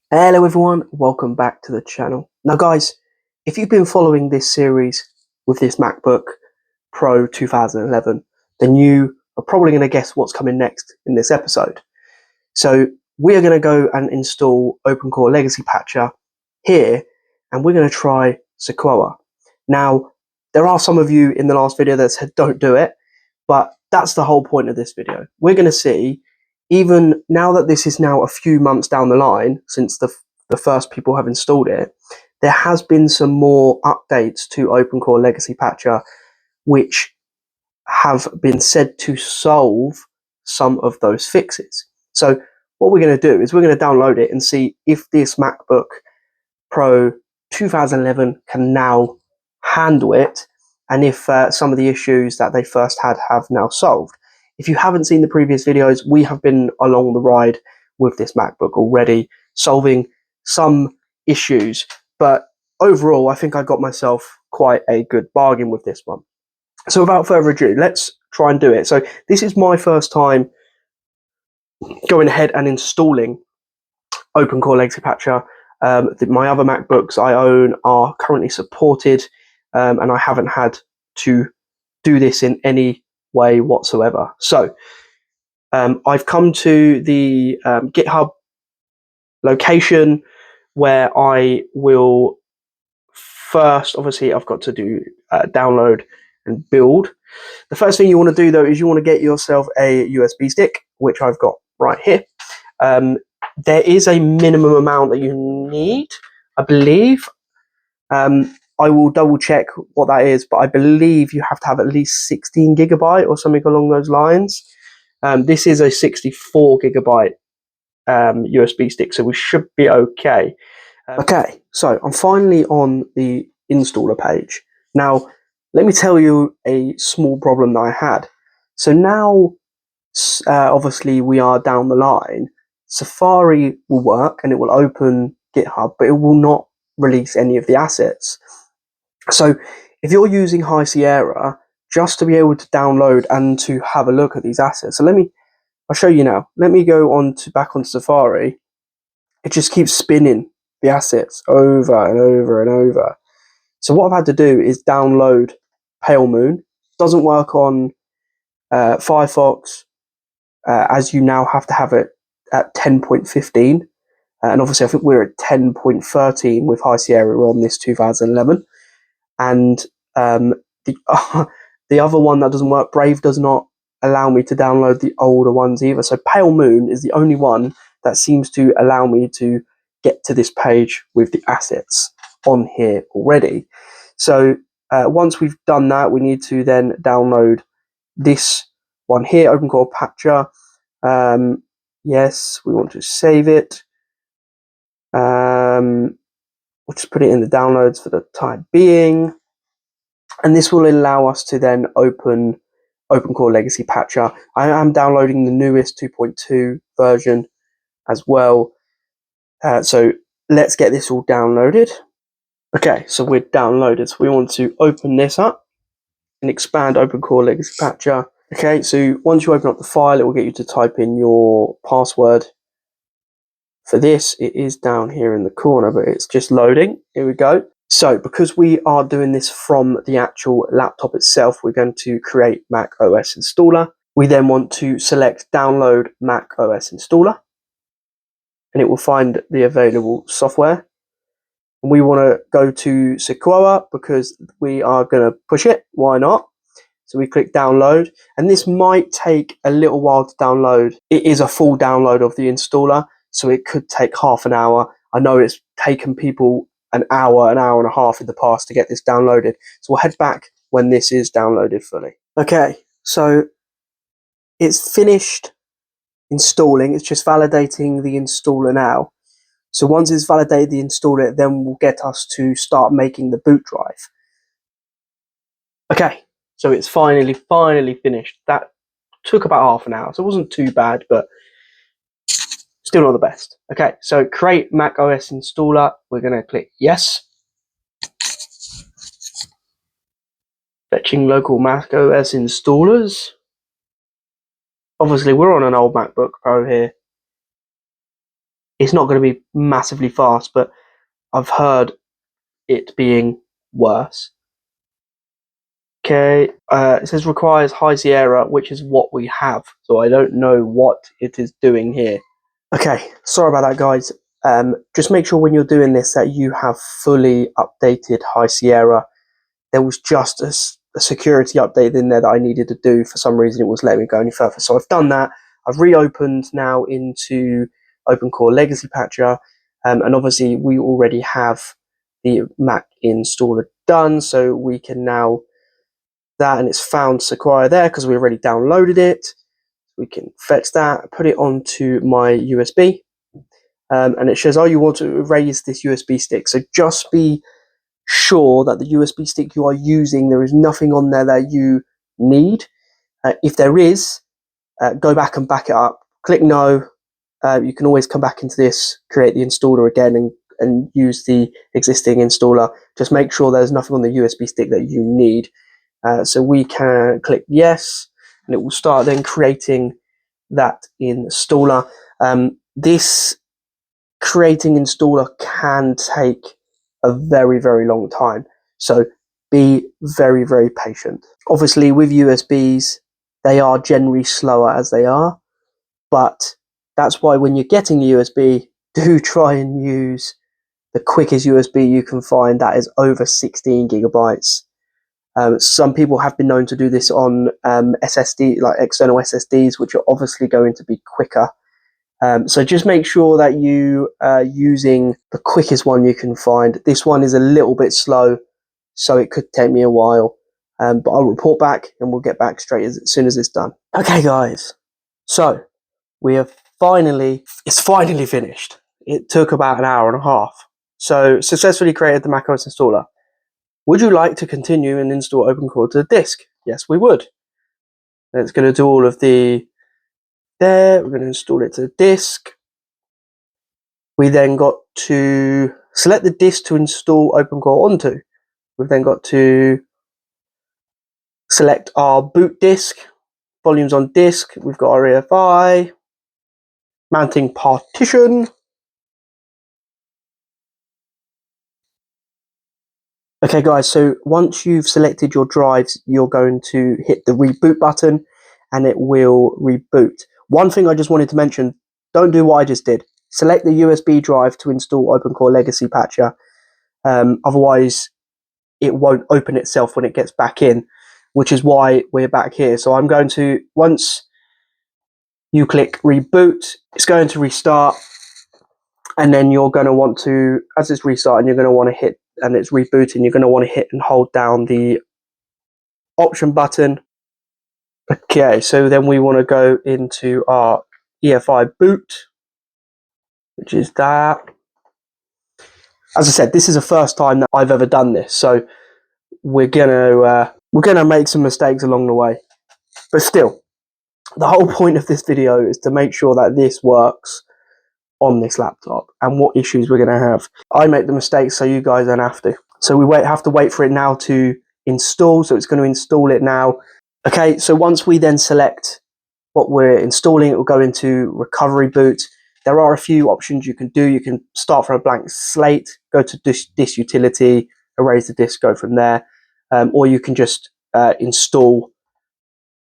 Hello everyone, welcome back to the channel. Now guys, if you've been following this series with this MacBook Pro 2011, then you are probably going to guess what's coming next in this episode. So we are going to go and install OpenCore Legacy Patcher here, and we're going to try Sequoia. Now, there are some of you in the last video that said don't do it, but that's the whole point of this video. We're going to see, even now that this is now a few months down the line since the first people have installed it, there has been some more updates to OpenCore Legacy Patcher which have been said to solve some of those fixes. So what we're going to do is we're going to download it and see if this MacBook Pro 2011 can now handle it, and if some of the issues that they first had have now solved. If you haven't seen the previous videos, we have been along the ride with this MacBook already, solving some issues, but overall I think I got myself quite a good bargain with this one. So without further ado, let's try and do it. So this is my first time going ahead and installing OpenCore Legacy Patcher. My other MacBooks I own are currently supported, and I haven't had to do this in any way whatsoever. So I've come to the GitHub location where I will first, obviously I've got to do download and build. The first thing you want to do though is you want to get yourself a USB stick, which I've got right here. There is a minimum amount that you need, I believe. I will double check what that is, but I believe you have to have at least 16 gigabyte or something along those lines. This is a 64 gigabyte USB stick, so we should be okay. Okay, so I'm finally on the installer page. Now, let me tell you a small problem that I had. So now, obviously, we are down the line. Safari will work and it will open GitHub, but it will not release any of the assets. So if you're using High Sierra, just to be able to download and to have a look at these assets. So I'll show you now. Let me go back on Safari. It just keeps spinning the assets over and over and over. So what I've had to do is download Pale Moon. Doesn't work on Firefox, as you now have to have it at 10.15. And obviously I think we're at 10.13 with High Sierra on this 2011. And the other one that doesn't work, Brave, does not allow me to download the older ones either. So Pale Moon is the only one that seems to allow me to get to this page with the assets on here already. So once we've done that, we need to then download this one here, OpenCore Patcher. Yes, we want to save it. We'll just put it in the downloads for the time being. And this will allow us to then open OpenCore Legacy Patcher. I am downloading the newest 2.2 version as well. So let's get this all downloaded. Okay, so we're downloaded. So we want to open this up and expand OpenCore Legacy Patcher. Okay, so once you open up the file, it will get you to type in your password. For this, it is down here in the corner, but it's just loading. Here we go. So because we are doing this from the actual laptop itself, we're going to create macOS installer. We then want to select download macOS installer, and it will find the available software. And we want to go to Sequoia because we are going to push it. Why not? So we click download, and this might take a little while to download. It is a full download of the installer, so it could take half an hour. I know it's taken people an hour and a half in the past to get this downloaded. So we'll head back when this is downloaded fully. Okay, so it's finished installing. It's just validating the installer now. So once it's validated the installer, it then will get us to start making the boot drive. Okay, so it's finally finished. That took about half an hour, so it wasn't too bad, but still not the best. Okay, so create macOS installer. We're going to click yes. Fetching local macOS installers. Obviously, we're on an old MacBook Pro here. It's not going to be massively fast, but I've heard it being worse. Okay, it says requires High Sierra, which is what we have, so I don't know what it is doing here. Okay, sorry about that, guys. Just make sure when you're doing this that you have fully updated High Sierra. There was just a security update in there that I needed to do. For some reason, it was letting me go any further. So I've done that. I've reopened now into OpenCore Legacy Patcher. And obviously, we already have the Mac installer done. So we can now, that, and it's found Sequoia there because we already downloaded it. We can fetch that, put it onto my USB. And it says, oh, you want to erase this USB stick. So just be sure that the USB stick you are using, there is nothing on there that you need. If there is, go back and back it up. Click no. You can always come back into this, create the installer again, and use the existing installer. Just make sure there's nothing on the USB stick that you need. So we can click yes, and it will start then creating that installer. This creating installer can take a very, very long time. So be very, very patient. Obviously, with USBs, they are generally slower as they are, but that's why when you're getting a USB, do try and use the quickest USB you can find that is over 16 gigabytes. Some people have been known to do this on SSD, like external SSDs, which are obviously going to be quicker. So just make sure that you are using the quickest one you can find. This one is a little bit slow, so it could take me a while. But I'll report back and we'll get back straight as soon as it's done. Okay, guys. So we have it's finally finished. It took about an hour and a half. So successfully created the macOS installer. Would you like to continue and install OpenCore to the disk? Yes, we would. And it's going to do all of the there. We're going to install it to the disk. We then got to select the disk to install OpenCore onto. We've then got to select our boot disk, volumes on disk. We've got our EFI, mounting partition. Okay, guys, so once you've selected your drives, you're going to hit the reboot button and it will reboot. One thing I just wanted to mention, don't do what I just did. Select the USB drive to install OpenCore Legacy Patcher. Otherwise, it won't open itself when it gets back in, which is why we're back here. So I'm going to, once you click reboot, it's going to restart. And then you're going to want to, as it's restarting, you're going to want to hit, and it's rebooting, you're going to want to hit and hold down the option button. Okay, so then we want to go into our EFI boot, which is that. As I said, this is the first time that I've ever done this, so we're gonna make some mistakes along the way. But still, the whole point of this video is to make sure that this works on this laptop and what issues we're going to have. I make the mistakes so you guys don't have to. So we have to wait for it now to install. So it's going to install it now. Okay, so once we then select what we're installing, it will go into recovery boot. There are a few options you can do. You can start from a blank slate, go to disk utility, erase the disk, go from there. Or you can just install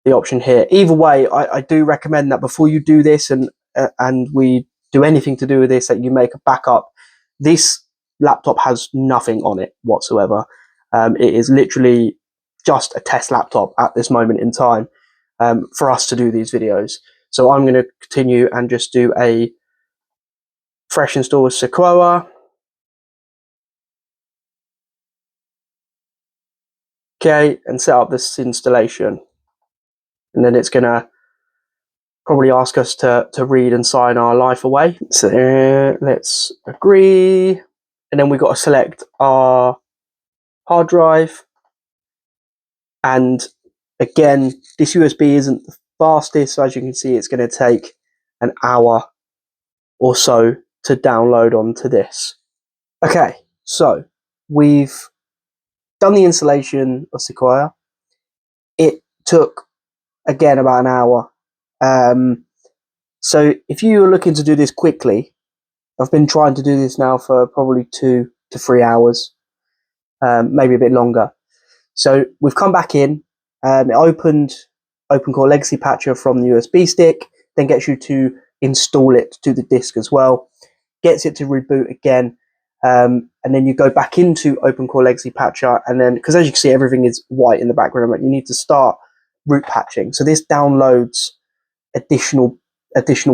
the option here. Either way, I do recommend that before you do this and we do anything to do with this, that you make a backup. This laptop has nothing on it whatsoever. It is literally just a test laptop at this moment in time for us to do these videos. So I'm going to continue and just do a fresh install with Sequoia. Okay, and set up this installation. And then it's going to probably ask us to read and sign our life away. So let's agree. And then we've got to select our hard drive. And again, this USB isn't the fastest. So as you can see, it's going to take an hour or so to download onto this. Okay, so we've done the installation of Sequoia. It took, again, about an hour. So if you are looking to do this quickly, I've been trying to do this now for probably 2 to 3 hours, maybe a bit longer. So we've come back in. It opened OpenCore Legacy Patcher from the USB stick, then gets you to install it to the disk as well, gets it to reboot again, and then you go back into OpenCore Legacy Patcher, and then, because as you can see, everything is white in the background, but you need to start root patching. So this downloads additional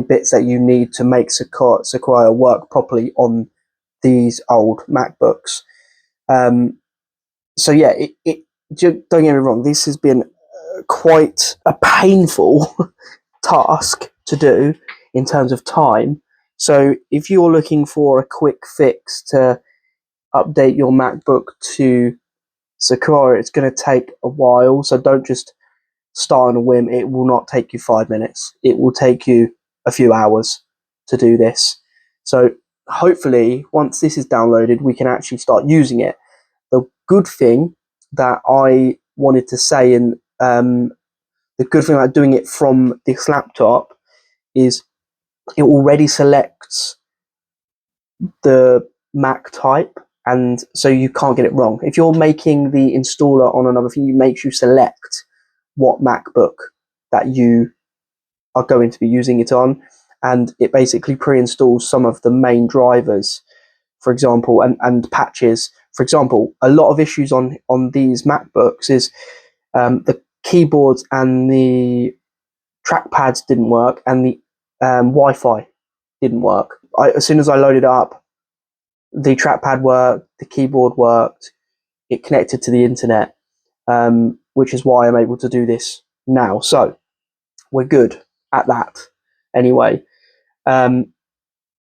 bits that you need to make Sequoia work properly on these old MacBooks. So yeah, don't get me wrong, this has been quite a painful task to do in terms of time. So if you're looking for a quick fix to update your MacBook to Sequoia, it's going to take a while. So don't just start on a whim. It will not take you 5 minutes. It will take you a few hours to do this. So hopefully, once this is downloaded, we can actually start using it. The good thing that I wanted to say, and the good thing about doing it from this laptop, is it already selects the Mac type, and so you can't get it wrong. If you're making the installer on another thing, it makes you select what MacBook that you are going to be using it on, and it basically pre-installs some of the main drivers, for example, and patches. For example, a lot of issues on these MacBooks is the keyboards and the trackpads didn't work, and the Wi-Fi didn't work. As soon as I loaded it up, the trackpad worked, the keyboard worked, it connected to the internet, which is why I'm able to do this now. So we're good at that. Anyway,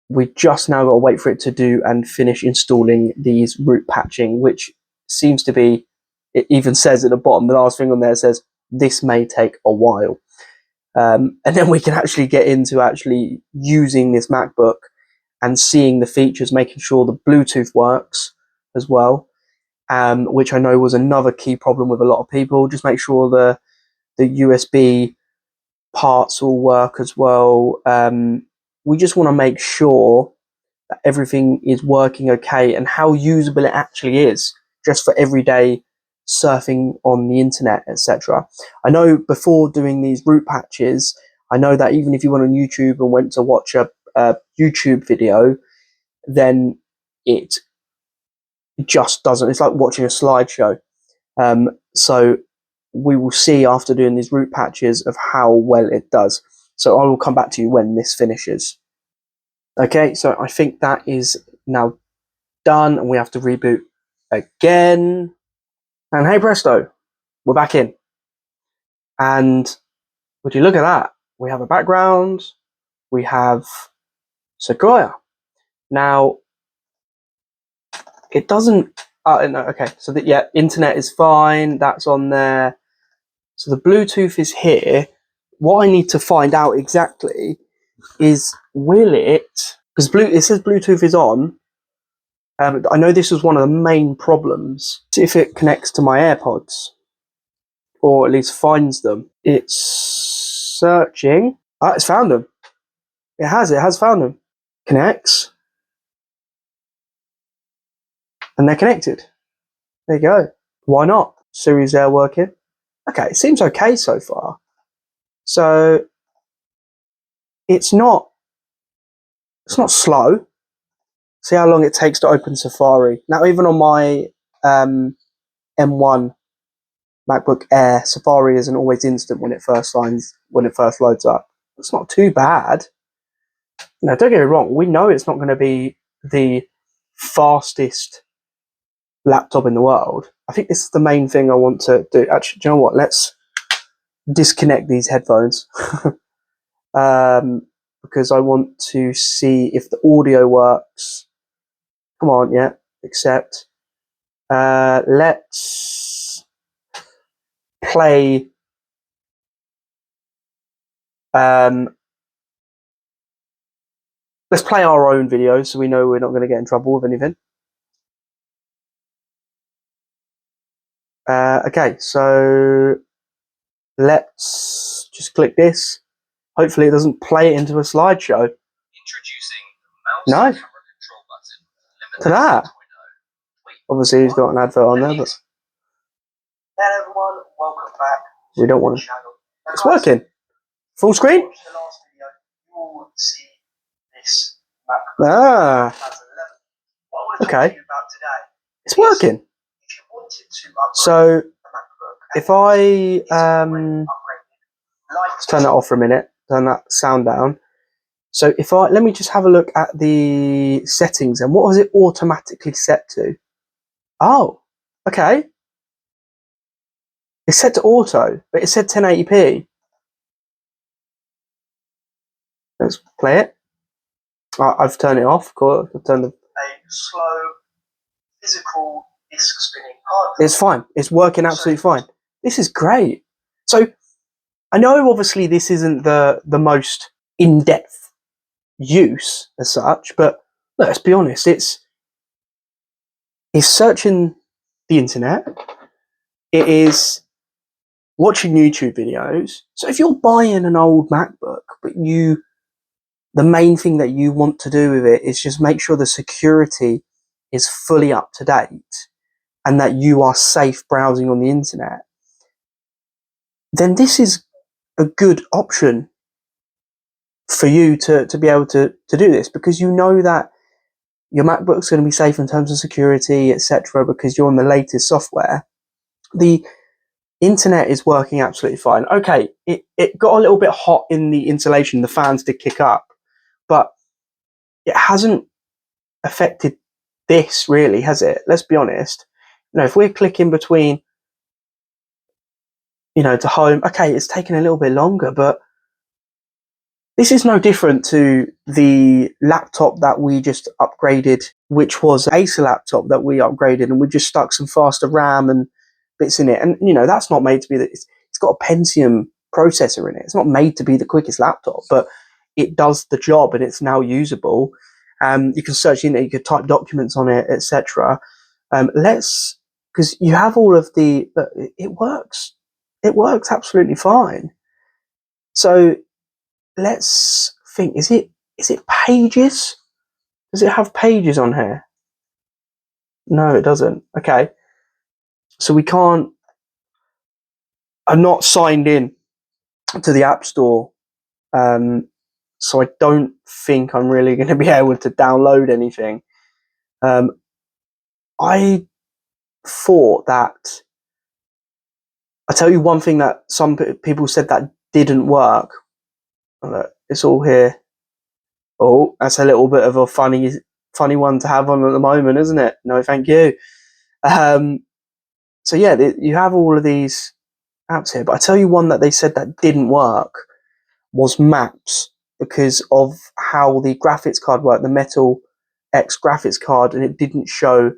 we just now got to wait for it to do and finish installing these root patching, which seems to be, it even says at the bottom, the last thing on there says, this may take a while. And then we can actually get into actually using this MacBook and seeing the features, making sure the Bluetooth works as well, which I know was another key problem with a lot of people. Just make sure the USB parts all work as well. We just want to make sure that everything is working okay and how usable it actually is, just for everyday surfing on the internet, etc. I know before doing these root patches, I know that even if you went on YouTube and went to watch a YouTube video, then it just doesn't. It's like watching a slideshow. So we will see after doing these root patches of how well it does. So I will come back to you when this finishes. Okay, so I think that is now done, and we have to reboot again. And hey presto, we're back in. And would you look at that? We have a background, we have Sequoia. Now, it doesn't, no, okay, so yeah, internet is fine, that's on there. So the Bluetooth is here. What I need to find out exactly is, will it, because it says Bluetooth is on. I know this was one of the main problems. See if it connects to my AirPods, or at least finds them. It's searching. Ah, it's found them. It has found them. Connects. And they're connected. There you go. Why not? Siri's there working. Okay, it seems okay so far. So it's not slow. See how long it takes to open Safari. Now, even on my M1 MacBook Air, Safari isn't always instant when it first loads up. It's not too bad. Now, don't get me wrong. We know it's not going to be the fastest laptop in the world. I think this is the main thing I want to do. Actually, do you know what? Let's disconnect these headphones because I want to see if the audio works. Come on, yeah, accept. Let's play let's play our own videos so we know we're not going to get in trouble with anything. Okay, so let's just click this. Hopefully it doesn't play it into a slideshow. Introducing No. To that. Obviously, he's got an advert on there, but. Hello everyone, welcome back. We don't want to. It's working. Full screen? The last video, you will see this MacBook. Okay. It's working. So, if I let's turn that off for a minute, turn that sound down. So if let me just have a look at the settings and what was it automatically set to? Oh, okay. It's set to auto, but it said 1080p. Let's play it. I've turned it off. Cool. I've turned a slow physical disc spinning hard. It's fine. It's working absolutely fine. This is great. So I know obviously this isn't the most in-depth use as such, but let's be honest, it's searching the internet, it is watching YouTube videos. So if you're buying an old MacBook, but the main thing that you want to do with it is just make sure the security is fully up to date and that you are safe browsing on the internet, then this is a good option for you to be able to do this, because you know that your MacBook's going to be safe in terms of security, etc., because you're on the latest software. The internet is working absolutely fine. Okay, it got a little bit hot in the installation, the fans did kick up, but it hasn't affected this really, has it? Let's be honest. You know, if we're clicking between, you know, to home, okay, it's taken a little bit longer, but this is no different to the laptop that we just upgraded, which was an Acer laptop that we upgraded, and we just stuck some faster RAM and bits in it. And, you know, that's not made to be that. It's got a Pentium processor in it. It's not made to be the quickest laptop, but it does the job and it's now usable. You can search in it, you can type documents on it, etc. Because you have all of the, it works. It works absolutely fine. So, let's think, is it Pages? Does it have Pages on here? No, it doesn't. Okay. So we can't, I'm not signed in to the App Store. So I don't think I'm really going to be able to download anything. I thought that, I tell you one thing that some people said that didn't work. It's all here. Oh, that's a little bit of a funny one to have on at the moment, isn't it? No, thank you. So yeah, you have all of these apps here, but I tell you one that they said that didn't work was Maps, because of how the graphics card worked, the Metal X graphics card, and it didn't show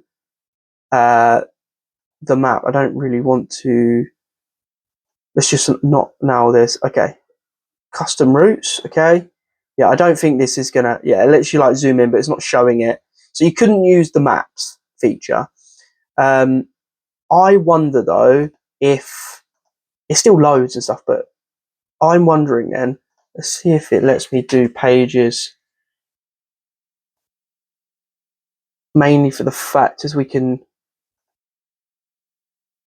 the map. I don't really want to. Let's just not now this. Okay, custom routes. Okay, yeah, I don't think this is gonna. Yeah, it lets you like zoom in, but it's not showing it. So you couldn't use the Maps feature. I wonder though if it still loads and stuff, but I'm wondering then. Let's see if it lets me do Pages. Mainly for the fact as we can.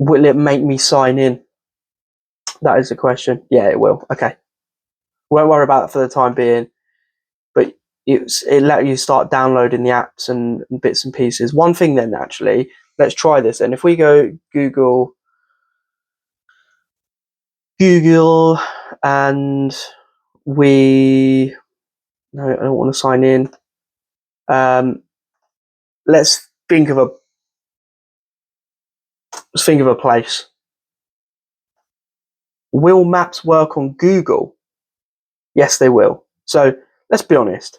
Will it make me sign in? That is the question. Yeah, it will. Okay. Won't worry about that for the time being. But it let you start downloading the apps and bits and pieces. One thing then, actually, let's try this. And if we go Google and no, I don't want to sign in. Let's think of a place. Will Maps work on Google? Yes, they will. So let's be honest.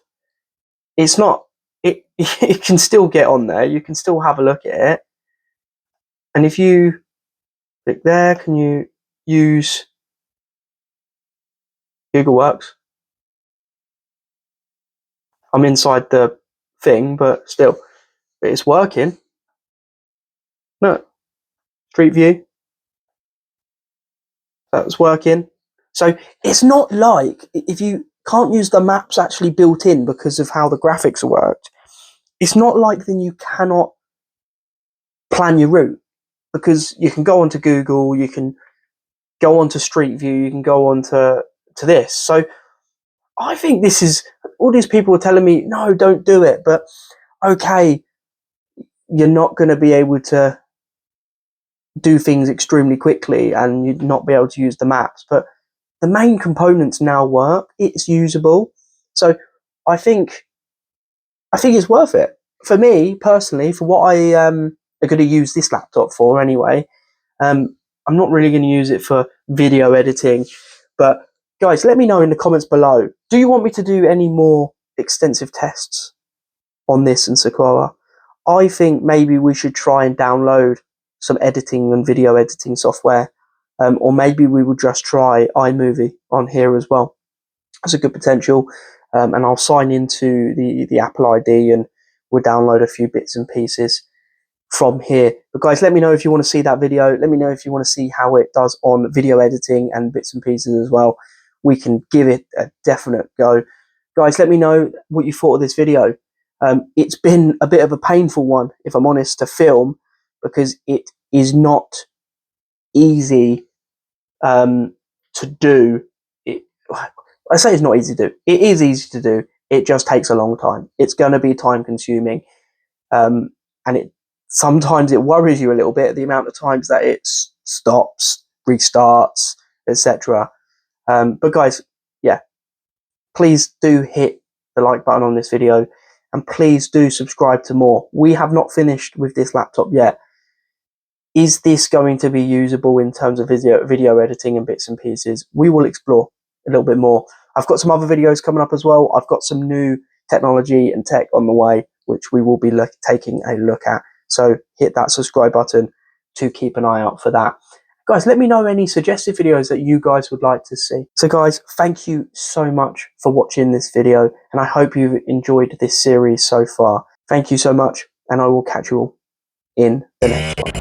It's not. It can still get on there. You can still have a look at it. And if you click there, can you use Google Works? I'm inside the thing, but still, it's working. No, Street View. That's working. So it's not like if you can't use the maps actually built in because of how the graphics worked. It's not like then you cannot plan your route, because you can go onto Google, you can go onto Street View, you can go on to this. So I think this is, all these people are telling me, no, don't do it. But okay, you're not going to be able to do things extremely quickly and you'd not be able to use the maps. But the main components now work. It's usable. So I think it's worth it. For me, personally, for what I am going to use this laptop for anyway, I'm not really going to use it for video editing. But guys, let me know in the comments below. Do you want me to do any more extensive tests on this and Sequoia? I think maybe we should try and download some editing and video editing software. Or maybe we will just try iMovie on here as well. That's a good potential. And I'll sign into the Apple ID and we'll download a few bits and pieces from here. But guys, let me know if you want to see that video. Let me know if you want to see how it does on video editing and bits and pieces as well. We can give it a definite go. Guys, let me know what you thought of this video. It's been a bit of a painful one, if I'm honest, to film, because it is not easy to do. I say it's not easy to do. It is easy to do. It just takes a long time. It's going to be time consuming. And sometimes it worries you a little bit, the amount of times that it stops, restarts, etc. But guys, yeah, please do hit the like button on this video and please do subscribe to more. We have not finished with this laptop yet. Is this going to be usable in terms of video editing and bits and pieces? We will explore a little bit more. I've got some other videos coming up as well. I've got some new technology and tech on the way, which we will be taking a look at. So hit that subscribe button to keep an eye out for that. Guys, let me know any suggested videos that you guys would like to see. So guys, thank you so much for watching this video, and I hope you've enjoyed this series so far. Thank you so much, and I will catch you all in the next one.